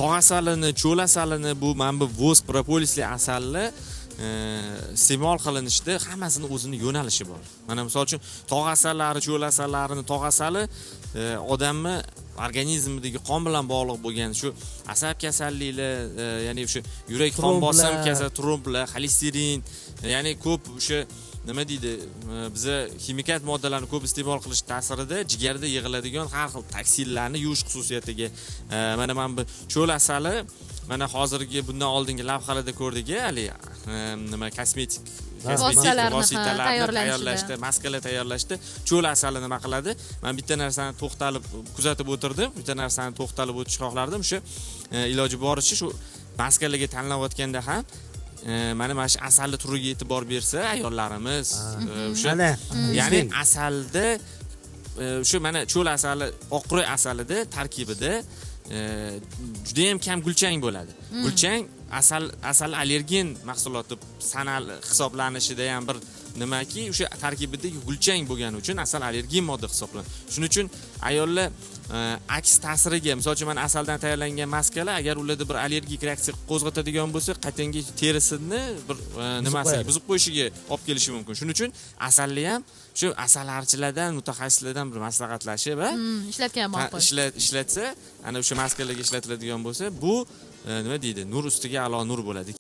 tog' asalini, cho'l asalini, bu mana bu vosk propolisli asalni iste'mol qilinishda hammasini o'zini yo'nalishi bor. Mana misol uchun tog' asallari, cho'l asallarini, tog' asali odamni organizmidagi qon bilan bog'liq bo'lgan shu asab kasalliklar, ya'ni o'sha yurak qon bosim kasali, tromblar, xolesterin, ya'ni ko'p o'sha nima deydi, biza ximikat moddalarni ko'p iste'mol qilish ta'sirida jigarda yig'iladigan har xil toksinlarni yuvish xususiyatiga mana bu cho'l asali, mana hozirgi bundan oldingi lavhalarda ko'rdik, hali nima kosmetik vositalarni tayyorlashda, maskalar tayyorlashda cho'l asali nima qiladi? Men bitta narsani to'xtalib kuzatib o'tirdim, bitta narsani to'xtalib o'tish xohlardim. Shu iloji boricha shu maskalarga tanlayotganda ham mana shu asalli turiga e'tibor bersa ayollarimiz o'sha ya'ni asalda shu mana cho'l asali, oqro'y asalida tarkibida juda ham kam gulchang bo'ladi. Gulchang asal allergen mahsulot deb hisoblanishida ham bir nimaki, o'sha tarkibidagi gulchang bo'lgani uchun asal allergen modda hisoblanadi. Shuning uchun ayollar aks ta'siriga, misol uchun mana asaldan tayyorlangan maskalar agar ularda bir allergik reaksiya qo'zg'atadigan bo'lsa, qaytanga terisini bir nimasi buzib qo'yishiga olib kelishi mumkin. Shuning uchun asalni ham shu asalarchilardan, mutaxassislardan bir maslahatlashib va ishlatgan ma'qul. Ishlatsa, ana o'sha maskalarga ishlatiladigan bo'lsa, bu nima deydi, nur ustiga alo nur bo'ladi.